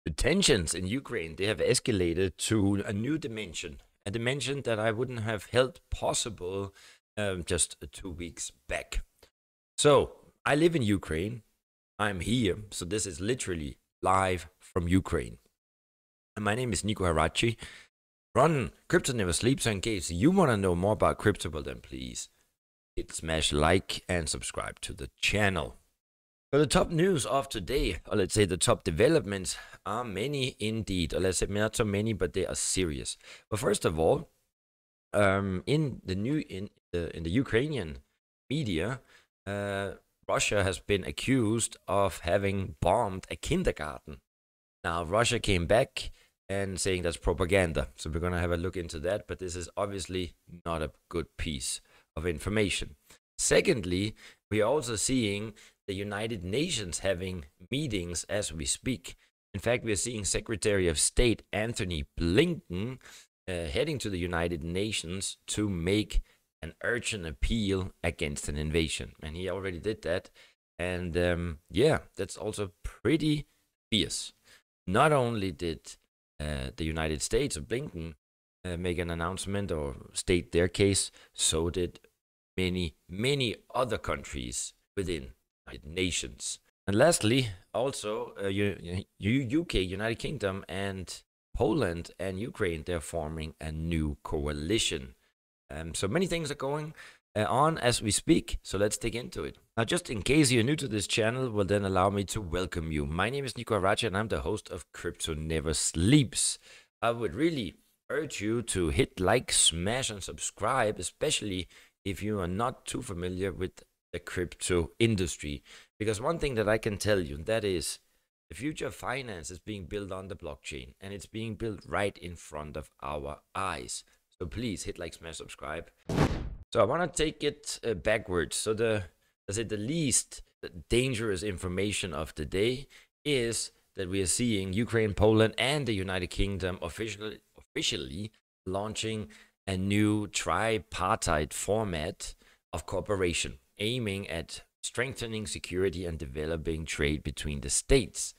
The tensions in Ukraine, they have escalated to a new dimension, a dimension that I wouldn't have held possible just 2 weeks back. So I live in Ukraine. I'm here. So this is literally live from Ukraine. And my name is Nico Harachi. Run Crypto Never Sleeps. So in case you want to know more about crypto, well then please hit smash like and subscribe to the channel. So the top news of today, or let's say the top developments, are many indeed. Or let's say not so many, but they are serious. But first of all, in the Ukrainian media, Russia has been accused of having bombed a kindergarten. Now Russia came back and saying that's propaganda. So we're gonna have a look into that. But this is obviously not a good piece of information. Secondly, we are also seeing the United Nations having meetings as we speak. In fact, we are seeing Secretary of State Anthony Blinken heading to the United Nations to make an urgent appeal against an invasion. And he already did that. And yeah, that's also pretty fierce. Not only did the United States or Blinken make an announcement or state their case, so did many other countries within United Nations. And lastly, also UK, United Kingdom, and Poland and Ukraine, they're forming a new coalition. So many things are going on as we speak. So let's dig into it. Now, just in case you're new to this channel, well then allow me to welcome you. My name is Nico Harachi and I'm the host of Crypto Never Sleeps. I would really urge you to hit like, smash, and subscribe, especially if you are not too familiar with the crypto industry. Because one thing that I can tell you, that is the future of finance is being built on the blockchain, and it's being built right in front of our eyes. So please hit like, smash, subscribe. So I want to take it backwards. So the least dangerous information of the day is that we are seeing Ukraine, Poland, and the United Kingdom officially launching a new tripartite format of cooperation, aiming at strengthening security and developing trade between the states.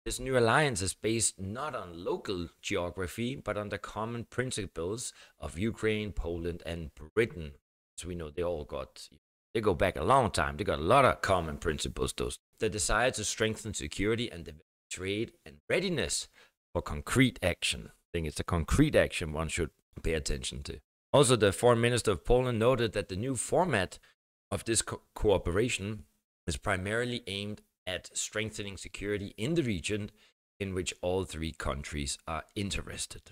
This new alliance is based not on local geography, but on the common principles of Ukraine, Poland, and Britain. So we know they go back a long time. They got a lot of common principles, those. The desire to strengthen security and develop trade and readiness for concrete action. I think it's a concrete action one should pay attention to. Also, the foreign minister of Poland noted that the new format of this cooperation is primarily aimed at strengthening security in the region in which all three countries are interested.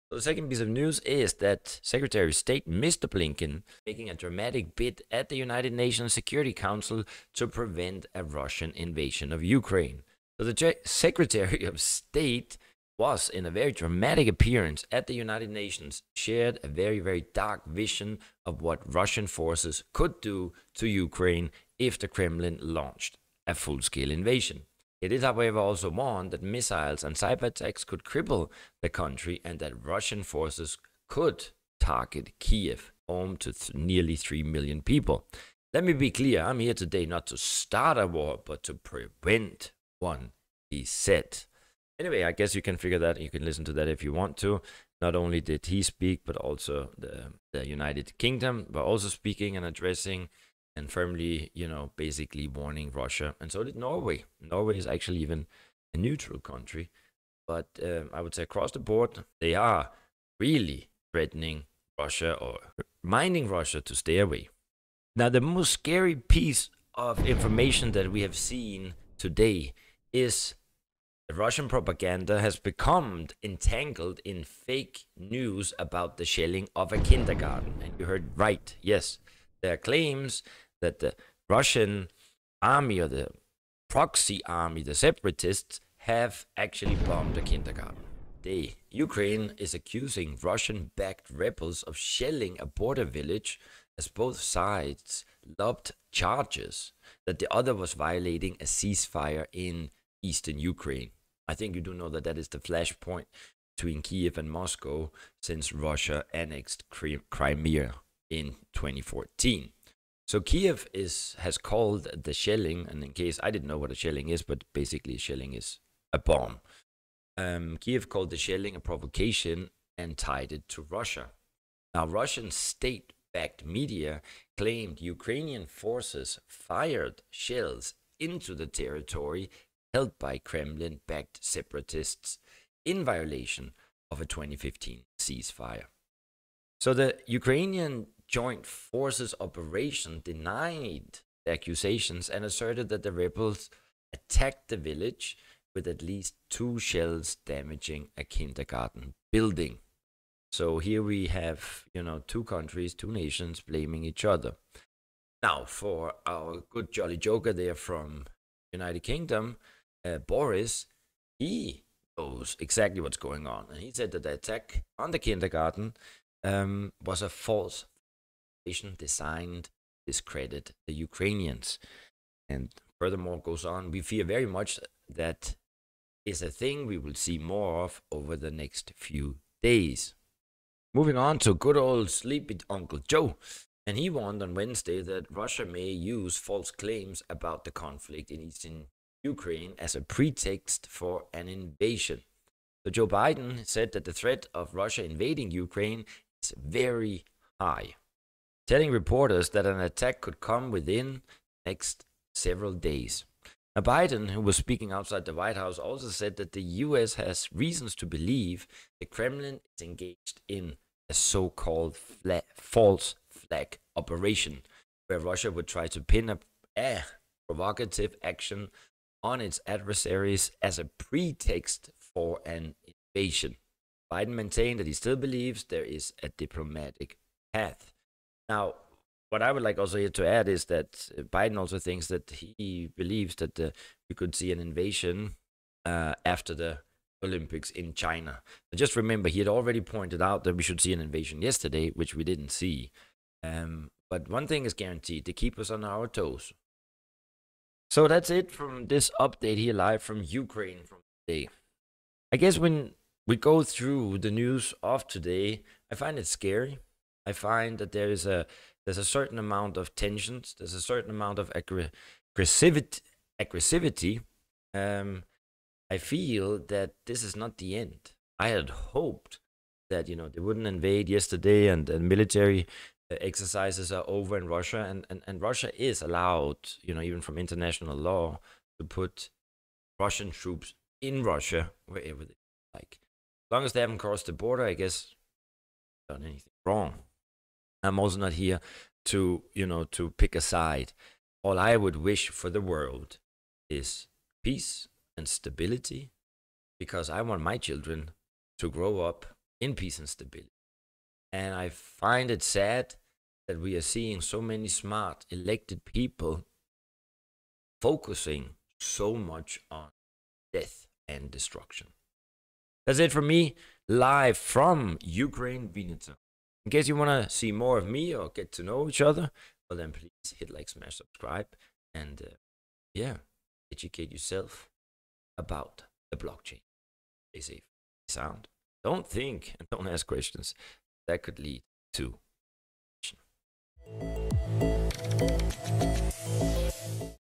So the second piece of news is that Secretary of State Mr. Blinken making a dramatic bid at the United Nations Security Council to prevent a Russian invasion of Ukraine. So the Secretary of State was, in a very dramatic appearance at the United Nations, shared a very dark vision of what Russian forces could do to Ukraine if the Kremlin launched a full-scale invasion. It is, however, also warned that missiles and cyber attacks could cripple the country and that Russian forces could target Kiev, home to nearly 3 million people. Let me be clear, I'm here today not to start a war, but to prevent one, he said. Anyway, I guess you can figure that. You can listen to that if you want to. Not only did he speak, but also the United Kingdom were also speaking and addressing and firmly, basically warning Russia. And so did Norway. Norway is actually even a neutral country. But I would say across the board, they are really threatening Russia or reminding Russia to stay away. Now, the most scary piece of information that we have seen today is the Russian propaganda has become entangled in fake news about the shelling of a kindergarten. And you heard right, yes. There are claims that the Russian army or the proxy army, the separatists, have actually bombed a kindergarten. Ukraine is accusing Russian-backed rebels of shelling a border village as both sides lobbed charges that the other was violating a ceasefire in eastern Ukraine. I think you do know that that is the flashpoint between Kiev and Moscow since Russia annexed Crimea in 2014. So Kiev has called the shelling, and in case I didn't know what a shelling is, but basically shelling is a bomb. Kiev called the shelling a provocation and tied it to Russia. Now, Russian state-backed media claimed Ukrainian forces fired shells into the territory held by Kremlin-backed separatists in violation of a 2015 ceasefire. So the Ukrainian Joint Forces operation denied the accusations and asserted that the rebels attacked the village with at least 2 shells damaging a kindergarten building. So here we have, 2 countries, 2 nations blaming each other. Now, for our good jolly joker there from United Kingdom, Boris, he knows exactly what's going on. And he said that the attack on the kindergarten was a false accusation designed to discredit the Ukrainians. And furthermore goes on, we fear very much that is a thing we will see more of over the next few days. Moving on to good old sleepy Uncle Joe. And he warned on Wednesday that Russia may use false claims about the conflict in eastern Ukraine as a pretext for an invasion. So Joe Biden said that the threat of Russia invading Ukraine is very high, telling reporters that an attack could come within the next several days. Now, Biden, who was speaking outside the White House, also said that the US has reasons to believe the Kremlin is engaged in a so-called false flag operation, where Russia would try to pin a provocative action on its adversaries as a pretext for an invasion. Biden maintained that he still believes there is a diplomatic path. Now, what I would like also here to add is that Biden also thinks that he believes that we could see an invasion after the Olympics in China. But just remember, he had already pointed out that we should see an invasion yesterday, which we didn't see. But one thing is guaranteed, to keep us on our toes. So that's it from this update here live from Ukraine from today. I guess when we go through the news of today, I find it scary. I find that there's a certain amount of tensions. There's a certain amount of aggressivity. I feel that this is not the end. I had hoped that they wouldn't invade yesterday and military exercises are over in Russia, and Russia is allowed, even from international law, to put Russian troops in Russia wherever they like. As long as they haven't crossed the border, I guess done anything wrong. I'm also not here to pick a side. All I would wish for the world is peace and stability, because I want my children to grow up in peace and stability. And I find it sad that we are seeing so many smart elected people focusing so much on death and destruction. That's it from me, live from Ukraine, Vinnytsia. In case you want to see more of me or get to know each other, well then please hit like, smash, subscribe, and educate yourself about the blockchain. Stay safe, stay sound. Don't think and don't ask questions that could lead to